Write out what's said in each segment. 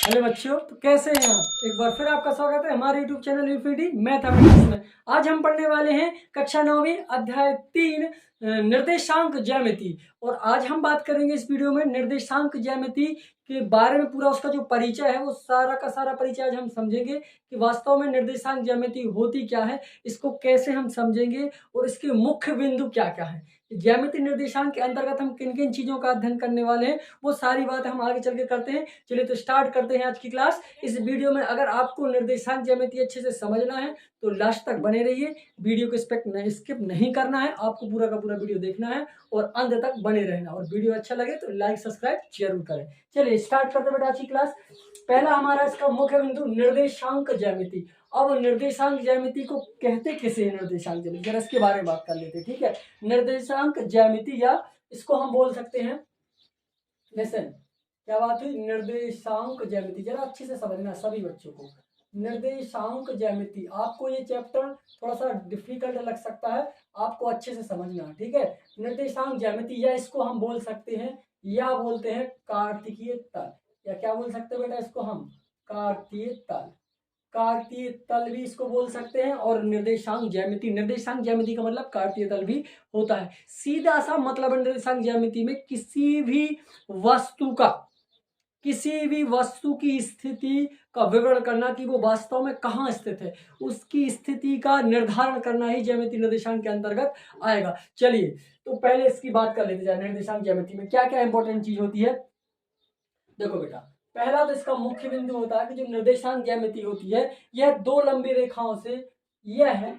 Hello बच्चों, तो कैसे हैं आप? एक बार फिर आपका स्वागत है हमारे YouTube चैनल यूपीडी मैथमेटिक्स में। आज हम पढ़ने वाले हैं कक्षा 9वीं अध्याय 3 निर्देशांक ज्यामिति। और आज हम बात करेंगे इस वीडियो में निर्देशांक ज्यामिति के बारे में। पूरा उसका जो परिचय है वो सारा का सारा परिचय आज हम समझेंगे कि वास्तव में निर्देशांक ज्यामिति होती क्या है, इसको कैसे हम समझेंगे और इसके मुख्य बिंदु क्या क्या है। ज्यामिति निर्देशांक के अंतर्गत हम किन किन चीजों का अध्ययन करने वाले हैं वो सारी बात हम आगे चल के करते हैं। चलिए तो स्टार्ट करते हैं आज की क्लास। इस वीडियो में अगर आपको निर्देशांक ज्यामिति अच्छे से समझना है तो लास्ट तक बने रहिए। वीडियो को स्किप नहीं करना है, आपको पूरा का पूरा वीडियो देखना है और अंत तक बने रहना। और वीडियो अच्छा लगे तो लाइक सब्सक्राइब जरूर करें। चलिए स्टार्ट करते हैं बेटा आज की क्लास। पहला हमारा इसका मुख्य बिंदु निर्देशांक ज्यामिति। अब निर्देशांक ज्यामिति को कहते किसे है? निर्देशांक ज्यामिति जरा इसके बारे में बात कर लेते हैं, ठीक है। निर्देशांक ज्यामिति या इसको हम बोल सकते हैं, लेसन क्या बात हुई, निर्देशांक ज्यामिति। जरा अच्छे से समझना सभी बच्चों को। निर्देशांक ज्यामिति, आपको ये चैप्टर थोड़ा सा डिफिकल्ट लग सकता है, आपको अच्छे से समझना, ठीक है। निर्देशांक ज्यामिति या इसको हम बोल सकते हैं या बोलते हैं कार्तिकीय तल, या क्या बोल सकते हैं बेटा इसको हम कार्तीय तल। कार्तीय तल भी इसको बोल सकते हैं। और निर्देशांक ज्यामिति, निर्देशांक ज्यामिति का मतलब कार्तीय तल भी होता है। सीधा सा मतलब निर्देशांक ज्यामिति में किसी भी वस्तु की स्थिति का विवरण करना कि वो वास्तव में कहाँ स्थित है, उसकी स्थिति का निर्धारण करना ही ज्यामिति निर्देशांक के अंतर्गत आएगा। चलिए तो पहले इसकी बात कर लेते हैं। निर्देशांक ज्यामिति में क्या क्या इंपॉर्टेंट चीज होती है, देखो बेटा। पहला तो इसका मुख्य बिंदु होता है कि जो निर्देशांक ज्यामिति होती है यह दो लंबी रेखाओं से, यह है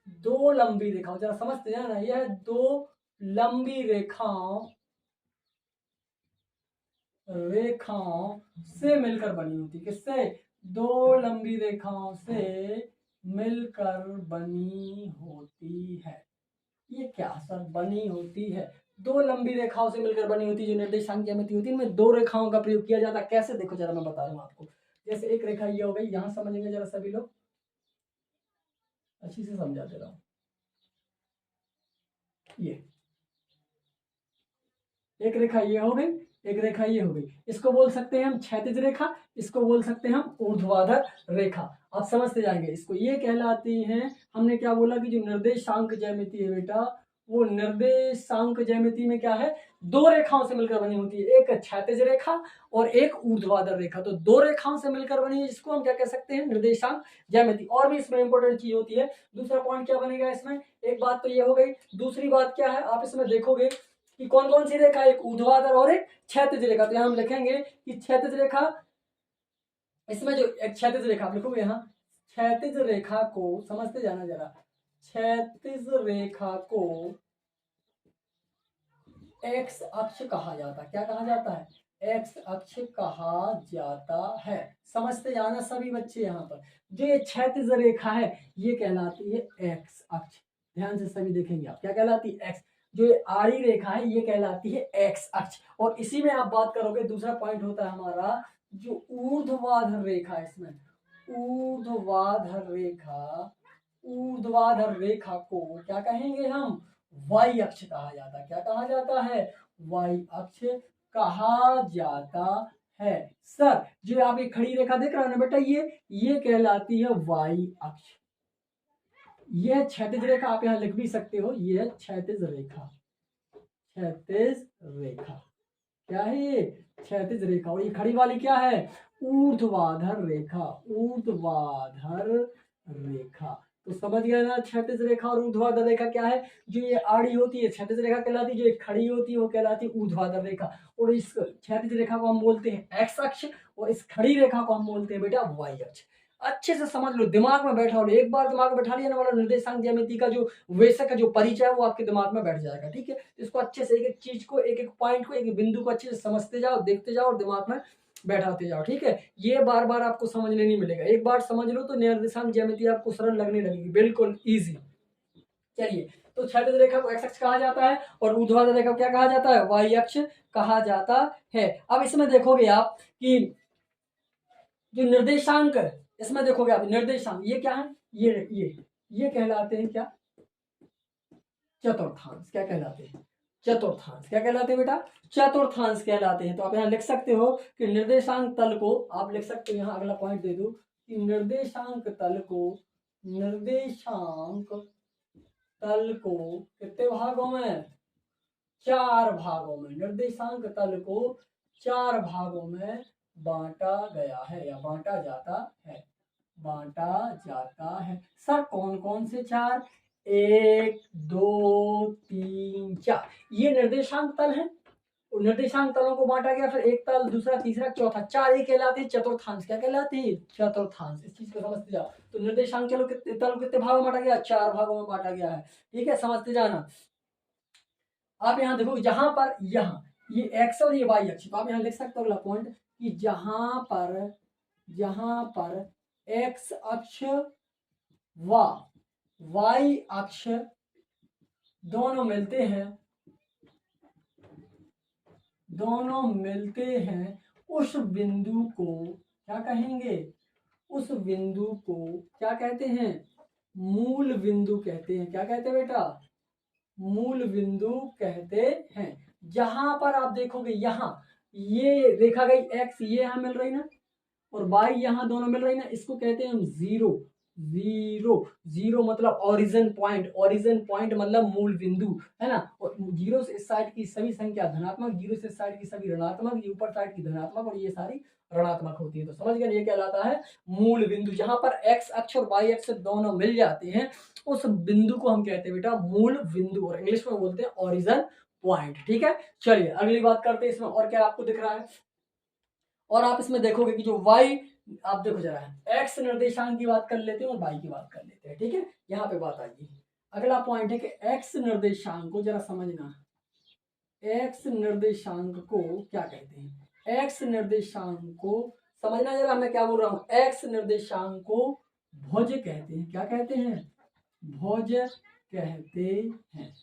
दो लंबी रेखाओं, जरा समझते जाना, यह दो लंबी रेखाओं से मिलकर बनी होती। किससे? दो लंबी रेखाओं से मिलकर बनी होती है। ये क्या सर बनी होती है? दो लंबी रेखाओं से मिलकर बनी होती है जो निर्देशांक ज्यामिति होती है। इनमें दो रेखाओं का प्रयोग किया जाता है। कैसे? देखो जरा मैं बता रहा हूँ आपको। जैसे एक रेखा ये हो गई, यहां समझेंगे जरा सभी लोग, अच्छी से समझा दे रहा हूं। ये एक रेखा ये हो गई, एक रेखा ये हो गई। इसको बोल सकते हैं हम क्षैतिज रेखा, इसको बोल सकते हैं हम ऊर्ध्वाधर रेखा। आप समझते जाएंगे। इसको ये कहलाती हैं, हमने क्या बोला कि जो निर्देशांक ज्यामिति है बेटा, वो निर्देशांक ज्यामिति में क्या है, दो रेखाओं से मिलकर बनी होती है। एक क्षैतिज रेखा और एक ऊर्ध्वाधर रेखा। तो दो रेखाओं से मिलकर बनी है, जिसको हम क्या कह सकते हैं, निर्देशांक ज्यामिति। और भी इसमें इंपॉर्टेंट चीज होती है। दूसरा पॉइंट क्या बनेगा इसमें, एक बात तो ये हो गई। दूसरी बात क्या है, आप इसमें देखोगे कि कौन कौन सी रेखा, एक ऊर्ध्वाधर और एक क्षैतिज रेखा। तो यहाँ हम लिखेंगे कि क्षैतिज रेखा, इसमें जो एक क्षैतिज रेखा आप लिखोगे यहाँ, क्षैतिज रेखा को समझते जाना जरा। क्षैतिज रेखा को एक्स अक्ष कहा जाता है। क्या कहा जाता है? एक्स अक्ष कहा जाता है। समझते जाना सभी बच्चे। यहाँ पर जो ये क्षैतिज रेखा है ये कहलाती है एक्स अक्ष। ध्यान से सभी देखेंगे आप, क्या कहलाती है? एक्स। जो ये आड़ी रेखा है ये कहलाती है एक्स अक्ष। और इसी में आप बात करोगे, दूसरा पॉइंट होता है हमारा जो ऊर्ध्वाधर रेखा है। इसमें ऊर्ध्वाधर रेखा, ऊर्ध्वाधर रेखा को क्या कहेंगे हम? वाई अक्ष कहा जाता है। क्या कहा जाता है? वाई अक्ष कहा जाता है। सर जो आप एक खड़ी रेखा देख रहे हो ना बेटा, ये कहलाती है वाई अक्ष। यह क्षैतिज रेखा आप यहां लिख भी सकते हो, यह क्षैतिज रेखा। क्षैतिज रेखा क्या है? ये क्षैतिज रेखा। और ये खड़ी वाली क्या है? ऊर्ध्वाधर रेखा। ऊर्ध्वाधर रेखा। तो समझ गए ना, क्षैतिज रेखा और ऊर्ध्वाधर रेखा क्या है। जो ये आड़ी होती है क्षैतिज रेखा कहलाती है, जो एक खड़ी होती है वो कहलाती है ऊर्ध्वाधर रेखा। और इस क्षैतिज रेखा को हम बोलते हैं एक्स अक्ष और इस खड़ी रेखा को हम बोलते हैं बेटा वाई अक्ष। अच्छे से समझ लो, दिमाग में बैठा लो। एक बार दिमाग में बैठा लिया ना वाला, निर्देशांक ज्यामिति का जो वेसक है, जो परिचय है, वो आपके दिमाग में बैठ जाएगा, ठीक है। इसको अच्छे से एक एक चीज को, एक एक पॉइंट को, एक एक बिंदु को अच्छे से समझते जाओ, देखते जाओ और दिमाग में बैठाते जाओ, ठीक है। ये बार बार आपको समझने नहीं मिलेगा, एक बार समझ लो तो निर्देशांक ज्यामिति आपको सरल लगने लगेगी, बिल्कुल इजी। चलिए तो क्षैतिज रेखा को एक्स अक्ष कहा जाता है और ऊर्ध्वाधर रेखा को क्या कहा जाता है? वाई अक्ष कहा जाता है। अब इसमें देखोगे आप कि जो निर्देशांक, इसमें देखोगे आप निर्देशांक, ये क्या है? ये कहलाते हैं क्या? चतुर्थांश। क्या कहलाते हैं? चतुर्थांश। क्या कहलाते हैं बेटा? चतुर्थांश कहलाते हैं। तो आप यहाँ लिख सकते हो कि निर्देशांक तल को, आप लिख सकते हो, यहाँ अगला पॉइंट दे दो कि निर्देशांक तल को कितने भागों में? 4 भागों में। निर्देशांक तल को 4 भागों में बांटा गया है या बांटा जाता है। सर कौन कौन से 4? 1 2 3 4 ये निर्देशांक तल है। और निर्देशांक तलों को बांटा गया, फिर एक तल, दूसरा, तीसरा, चौथा, 4 ये कहलाते हैं चतुर्थांश। क्या कहलाते हैं? चतुर्थांश। इस चीज को समझते जाओ। तो निर्देशांक तल कितने भागों में बांटा गया? 4 भागों में बांटा गया है। ठीक है, समझते जाना। आप यहाँ देखो, यहाँ पर ये एक्स और ये वाई अक्ष, तो आप यहाँ लिख सकते हो अगला पॉइंट कि जहां पर एक्स अक्ष व वाई अक्ष दोनों मिलते हैं उस बिंदु को क्या कहेंगे? उस बिंदु को क्या कहते हैं? मूल बिंदु कहते हैं। क्या कहते हैं बेटा? मूल बिंदु कहते हैं। जहां पर आप देखोगे, यहाँ ये रेखा गई एक्स, ये यहां मिल रही ना, और वाई यहाँ दोनों मिल रही ना, इसको कहते हैं हम जीरो मतलब ओरिजिन पॉइंट मतलब मूल बिंदु, है ना। और जीरो से इस साइड की सभी संख्या धनात्मक, जीरो से इस साइड की सभी ऋणात्मक, ये ऊपर साइड की धनात्मक और ये सारी ऋणात्मक होती है। तो समझ गए, ये कहलाता है मूल बिंदु। जहां पर एक्स अक्ष और वाई अक्ष दोनों मिल जाते हैं उस बिंदु को हम कहते हैं बेटा मूल बिंदु, और इंग्लिश में बोलते हैं ओरिजिन पॉइंट। ठीक है, चलिए अगली बात करते हैं। इसमें और क्या आपको दिख रहा है? और आप इसमें देखोगे कि जो y, आप देखो जरा, x निर्देशांक की बात कर लेते हैं और y की बात कर लेते हैं। ठीक है, यहाँ पे बात आएगी। अगला पॉइंट है कि x निर्देशांक को जरा समझना। x निर्देशांक को क्या कहते हैं? x निर्देशांक को समझना जरा, मैं क्या बोल रहा हूँ। x निर्देशांक को भुज कहते हैं। क्या कहते हैं? भुज कहते हैं।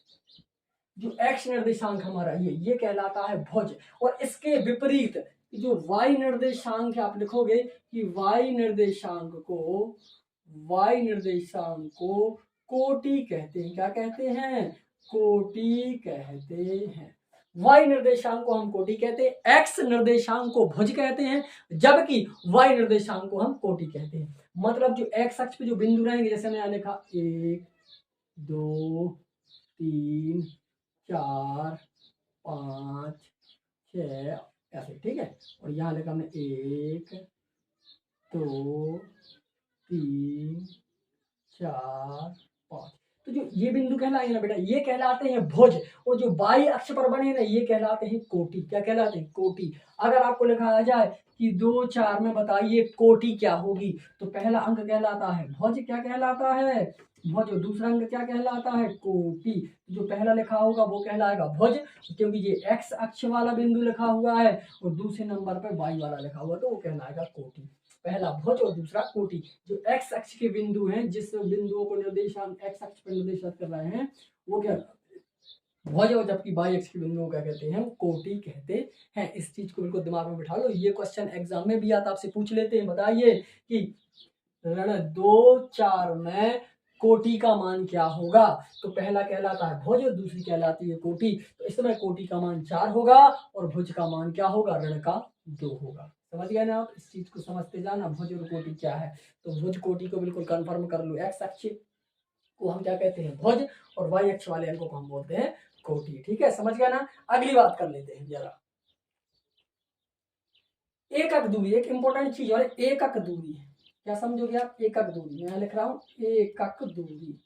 जो x निर्देशांक हमारा ये कहलाता है भुज। और इसके विपरीत जो y निर्देशांक है, आप लिखोगे कि y निर्देशांक को कोटि कहते हैं। क्या कहते हैं? कोटि कहते हैं। y निर्देशांक को हम कोटि कहते हैं, x निर्देशांक को भुज कहते हैं, जबकि y निर्देशांक को हम कोटि कहते हैं। मतलब जो x अक्ष पे जो बिंदु रहेंगे, जैसे मैंने लिखा 1 2 3 4 5 6 ऐसे, ठीक है। और यहाँ लिखा हमने 1 2 3 4 5, तो जो ये बिंदु कहलाएंगे ना बेटा, ये कहलाते हैं भुज। और जो बाई अक्ष पर बने ना, ये कहलाते हैं कोटि। क्या कहलाते हैं? कोटि। अगर आपको लिखा जाए कि 2 4 में बताइए कोटि क्या होगी, तो पहला अंक कहलाता है भुज। क्या कहलाता है? भुज। और दूसरा अंक क्या कहलाता है? कोटि। जो पहला लिखा होगा वो कहलाएगा भुज, क्योंकि ये एक्स अक्ष वाला बिंदु लिखा हुआ है और दूसरे नंबर पर वाई वाला लिखा हुआ, तो वो कहलाएगा कोटि। पहला भुज और दूसरा कोटि। जो एक्स अक्ष के बिंदु हैं, जिस बिंदुओं को निर्देशांक एक्स अक्ष पर निर्देशित कर रहे हैं, वो क्या भुज, और जबकि वाई अक्ष के बिंदुओं क्या कहते हैं? कोटि कहते हैं। इस चीज को बिल्कुल दिमाग में बिठा लो। ये क्वेश्चन एग्जाम में भी आता, आपसे पूछ लेते हैं। बताइए कि ऋण 2 4 में कोटि का मान क्या होगा? तो पहला कहलाता है भुज और दूसरी कहलाती है कोटि। तो इस समय कोटि का मान 4 होगा और भुज का मान क्या होगा? ऋण का 2 होगा। समझ गए ना आप? इस चीज को समझते जाना, भुज और कोटि क्या है। तो भुज कोटि को बिल्कुल कंफर्म कर लो। एक्स अक्ष को हम क्या कहते हैं? भुज, और वाई अक्ष वाले अंकों को हम बोलते हैं कोटि। ठीक है, समझ गया ना? अगली बात कर लेते हैं जरा। एकक दूरी एक इंपॉर्टेंट चीज है। एकक दूरी है, क्या समझोगे आप? एकक दूरी, मैं लिख रहा हूं एकक दूरी।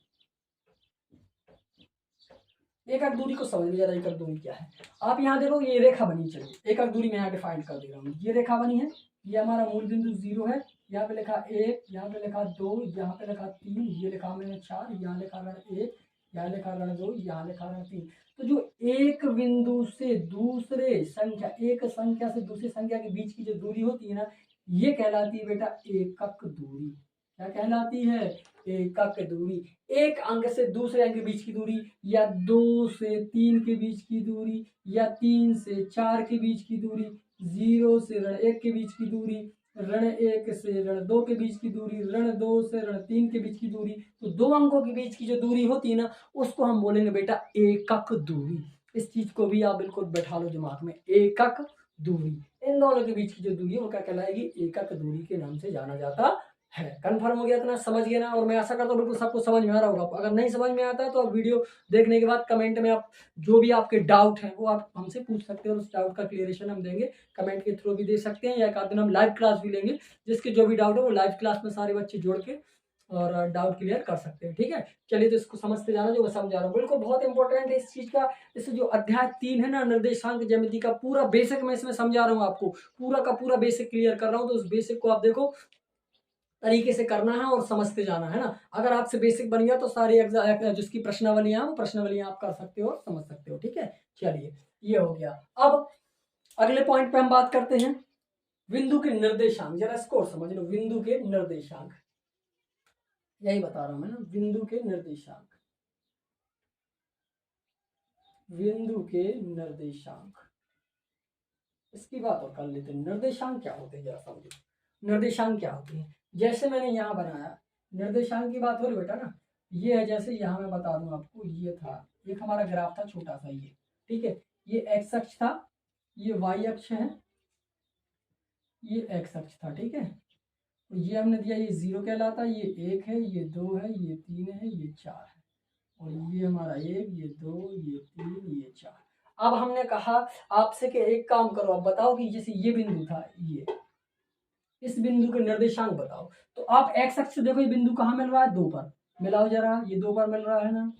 एकक दूरी को समझ लीजिए, एकक दूरी क्या है। आप यहाँ देखो, ये रेखा बनी, चलिए एकक दूरी मैं यहाँ डिफाइन कर दे रहा हूँ। ये रेखा बनी है, ये हमारा मूल बिंदु 0 है। यहाँ पे लिखा 1, यहाँ पे लिखा 2, यहाँ पे लिखा 3, ये लिखा मैंने 4, यहाँ लिखा ऋण 1, यहाँ लिखा ऋण 2, यहाँ लिखा ऋण 3। तो जो एक बिंदु से दूसरे संख्या, एक संख्या से दूसरी संख्या के बीच की जो दूरी होती है ना, ये कहलाती है बेटा एकक दूरी। क्या कहलाती है? एकक दूरी। एक अंक से दूसरे अंक के बीच की दूरी, या 2 से 3 के बीच की दूरी, या 3 से 4 के बीच की दूरी, 0 से ऋण 1 के बीच की दूरी, ऋण 1 से ऋण 2 के बीच की दूरी, ऋण 2 से ऋण 3 के बीच की दूरी। तो दो अंकों के बीच की जो दूरी होती है ना, उसको हम बोलेंगे बेटा एकक दूरी। इस चीज को भी आप बिल्कुल बैठा लो दिमाग में, एकक दूरी। इन दोनों के बीच की जो दूरी है वो क्या कहलाएगी, एकक दूरी के नाम से जाना जाता है। कंफर्म हो गया, इतना समझ गया ना। और मैं आशा करता हूँ बिल्कुल सबको समझ में आ रहा होगा। अगर नहीं समझ में आता है तो आप वीडियो देखने के बाद कमेंट में आप जो भी आपके डाउट हैं वो आप हमसे पूछ सकते हो, उस डाउट का क्लियरेशन हम देंगे। कमेंट के थ्रू भी दे सकते हैं, या एक आध दिन हम लाइव क्लास भी लेंगे, जिसके जो भी डाउट है वो लाइव क्लास में सारे बच्चे जोड़ के और डाउट क्लियर कर सकते हैं। ठीक है, चलिए तो इसको समझते जाना जो मैं समझा रहा हूँ, बिल्कुल बहुत इंपॉर्टेंट है इस चीज का। इस जो अध्याय 3 है ना, निर्देशांक ज्यामिति का पूरा बेसिक मैं इसमें समझा रहा हूँ आपको, पूरा का पूरा बेसिक क्लियर कर रहा हूँ। तो उस बेसिक को आप देखो तरीके से करना है और समझते जाना है ना। अगर आपसे बेसिक बन गया तो सारी जिसकी प्रश्नावलियां वो प्रश्नावलियां आप कर सकते हो और समझ सकते हो। ठीक है, चलिए ये हो गया। अब अगले पॉइंट पे हम बात करते हैं बिंदु के निर्देशांक। जरा इसको समझ लो, बिंदु के निर्देशांक, यही बता रहा हूं मैं ना, बिंदु के निर्देशांक, बिंदु के निर्देशांक, इसकी बात और कर लेते हैं। निर्देशांक क्या होते हैं जरा समझो, निर्देशांक क्या होते हैं। जैसे मैंने यहाँ बनाया, निर्देशांक की बात हो रही बेटा ना, ये है। जैसे यहाँ मैं बता दूं आपको, ये था एक हमारा ग्राफ था छोटा सा ये, ठीक है, ये एक्स अक्ष था, ये वाई अक्ष है, ये एक्स अक्ष था, ठीक है। तो ये हमने दिया, ये 0 कहलाता है, ये 1 है, ये 2 है, ये 3 है, ये 4 है, और ये हमारा 1, ये 2, ये 3, ये 4। अब हमने कहा आपसे कि एक काम करो, आप बताओ कि जैसे ये बिंदु था, ये इस बिंदु के निर्देशांक बताओ। तो आप एक्स अक्ष से देखो, ये बिंदु कहाँ मिल रहा है, 2 पर। मिलाओ जरा, ये 2 पर मिल रहा है ना,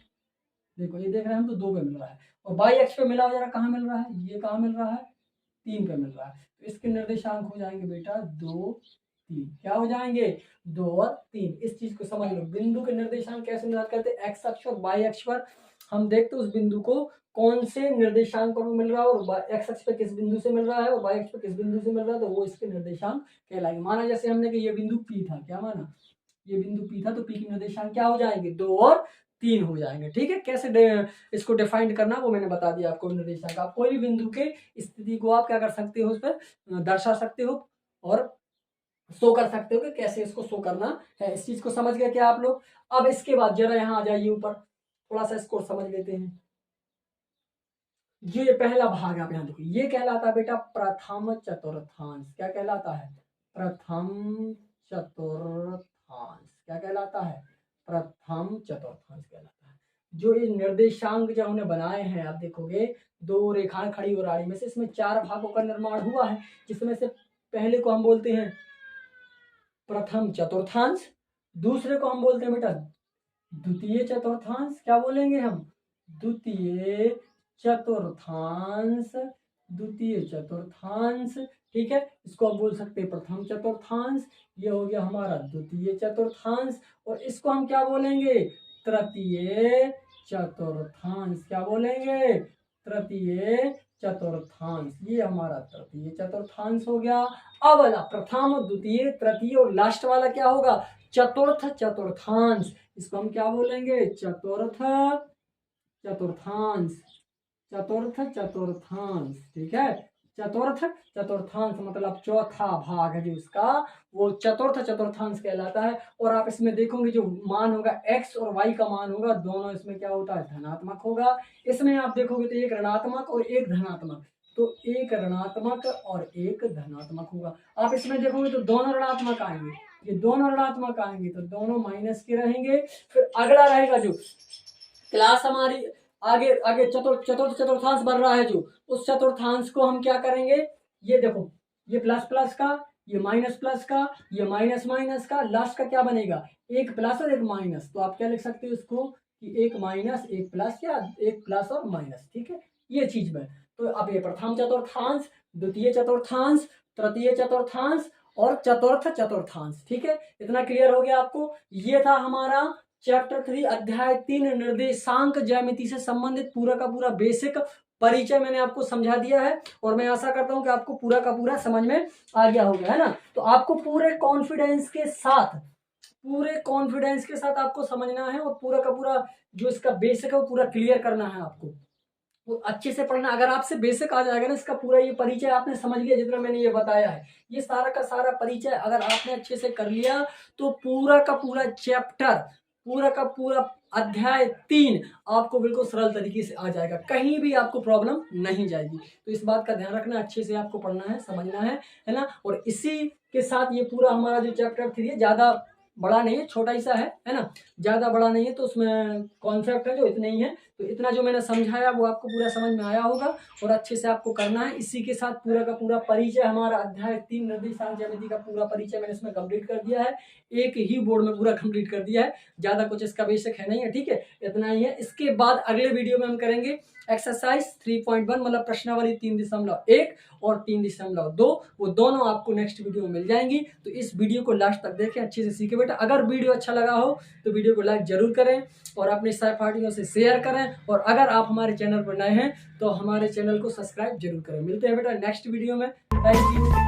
देखो ये देख रहे हैं हम, तो 2 पे मिल रहा है। और वाई अक्ष पे मिलाओ जरा, कहाँ मिल रहा है, ये कहाँ मिल रहा है, 3 पे मिल रहा है। तो इसके निर्देशांक हो जाएंगे बेटा 2, 3। क्या हो जाएंगे, 2 और 3। इस चीज को समझ लो, बिंदु के निर्देशांक कैसे निर्धारित करते हैं, एक्स अक्ष और वाई अक्ष पर हम देखते उस बिंदु को कौन से निर्देशांक पर मिल रहा है, और एक्स अक्ष पे किस बिंदु से मिल रहा है और वाई अक्ष पे किस बिंदु से मिल रहा है, तो वो इसके निर्देशांक कहलाएंगे। माना जैसे हमने कि ये बिंदु पी था, क्या माना, ये बिंदु पी था, तो पी के निर्देशांक क्या हो जाएंगे, 2 और 3 हो जाएंगे। ठीक है, कैसे इसको डिफाइंड करना वो मैंने बता दिया आपको। निर्देशांक आप कोई भी बिंदु के स्थिति को आप क्या कर सकते हो, उस पर दर्शा सकते हो और शो कर सकते हो कि कैसे इसको शो करना है। इस चीज को समझ गए क्या आप लोग। अब इसके बाद जरा यहाँ आ जाइए ऊपर, थोड़ा सा इसको समझ लेते हैं। जो ये पहला भाग आप यहाँ देखो, ये कहलाता है बेटा प्रथम चतुर्थांश। क्या कहलाता है, प्रथम चतुर्थांश। क्या कहलाता है, प्रथम चतुर्थांश कहलाता है। जो ये निर्देशांक जो हमने बनाए हैं, आप देखोगे 2 रेखाएं खड़ी और आड़ी में से, इसमें 4 भागों का निर्माण हुआ है, जिसमें से पहले को हम बोलते हैं प्रथम चतुर्थांश, दूसरे को हम बोलते हैं बेटा द्वितीय चतुर्थांश। क्या बोलेंगे हम, द्वितीय चतुर्थांश, द्वितीय चतुर्थांश। ठीक है, इसको आप बोल सकते हैं प्रथम चतुर्थांश, ये हो गया हमारा द्वितीय चतुर्थांश। और इसको हम क्या बोलेंगे, तृतीय चतुर्थांश। क्या बोलेंगे, तृतीय चतुर्थांश। ये हमारा तृतीय चतुर्थांश हो गया। अब वाला प्रथम, द्वितीय, तृतीय और लास्ट वाला क्या होगा, चतुर्थ चतुर्थांश। इसको हम क्या बोलेंगे, चतुर्थ चतुर्थांश, चतुर्थ चतुर्थांश। ठीक है, चतुर्थ चतुर्थांश मतलब चौथा भाग है जो इसका, वो चतुर्थ चतुर्थांश कहलाता है। और आप इसमें देखोगे जो मान होगा x और y का मान होगा, दोनों इसमें क्या होता है, धनात्मक होगा। इसमें आप देखोगे तो एक ऋणात्मक और एक धनात्मक, तो एक ऋणात्मक और एक धनात्मक होगा। आप इसमें देखोगे तो दोनों ऋणात्मक आएंगे, ये दोनों ऋणात्मक आएंगे, तो दोनों माइनस के रहेंगे। फिर अगला रहेगा जो क्लास हमारी आगे आगे चतुर्थांश बन रहा है, जो उस चतुर्थांश को हम क्या करेंगे, ये देखो, ये प्लस प्लस का, ये माइनस प्लस का, ये माइनस माइनस का, लास्ट का क्या बनेगा, एक प्लस और एक माइनस। तो आप क्या लिख सकते हो इसको कि एक माइनस एक प्लस, या एक प्लस और माइनस। ठीक है, ये चीज में। तो अब ये प्रथम चतुर्थांश, द्वितीय चतुर्थांश, तृतीय चतुर्थांश और चतुर्थ चतुर्थांश। ठीक है, इतना क्लियर हो गया आपको। ये था हमारा चैप्टर 3 अध्याय 3 निर्देशांक ज्यामिति से संबंधित पूरा का पूरा बेसिक परिचय मैंने आपको समझा दिया है। और मैं आशा करता हूं कि आपको पूरा का पूरा समझ में आ गया होगा, है ना। तो आपको पूरे कॉन्फिडेंस के साथ, पूरे कॉन्फिडेंस के साथ आपको समझना है, और पूरा का पूरा जो इसका बेसिक है वो पूरा क्लियर करना है आपको, वो अच्छे से पढ़ना। अगर आपसे बेसिक आ जाएगा ना, इसका पूरा ये परिचय आपने समझ लिया, जितना मैंने ये बताया है, ये सारा का सारा परिचय अगर आपने अच्छे से कर लिया, तो पूरा का पूरा चैप्टर, पूरा का पूरा अध्याय 3 आपको बिल्कुल सरल तरीके से आ जाएगा, कहीं भी आपको प्रॉब्लम नहीं जाएगी। तो इस बात का ध्यान रखना, अच्छे से आपको पढ़ना है, समझना है ना। और इसी के साथ ये पूरा हमारा जो चैप्टर 3 है, ज़्यादा बड़ा नहीं है, छोटा ही सा है ना, ज़्यादा बड़ा नहीं है। तो उसमें कॉन्सेप्ट है जो इतने ही है, तो इतना जो मैंने समझाया वो आपको पूरा समझ में आया होगा और अच्छे से आपको करना है। इसी के साथ पूरा का पूरा परिचय हमारा अध्याय 3 निर्देशांक ज्यामिति का पूरा परिचय मैंने इसमें कंप्लीट कर दिया है, एक ही बोर्ड में पूरा कंप्लीट कर दिया है, ज़्यादा कुछ इसका बेसिक है नहीं है, ठीक है, इतना ही है। इसके बाद अगले वीडियो में हम करेंगे एक्सरसाइज 3.1 मतलब प्रश्नावली 3.1 और 3.2, वो दोनों आपको नेक्स्ट वीडियो में मिल जाएंगी। तो इस वीडियो को लास्ट तक देखें, अच्छे से सीखे बेटा। अगर वीडियो अच्छा लगा हो तो वीडियो को लाइक जरूर करें और अपने सहपाठियों से शेयर करें, और अगर आप हमारे चैनल पर नए हैं तो हमारे चैनल को सब्सक्राइब जरूर करें। मिलते हैं बेटा नेक्स्ट वीडियो में। Thank you.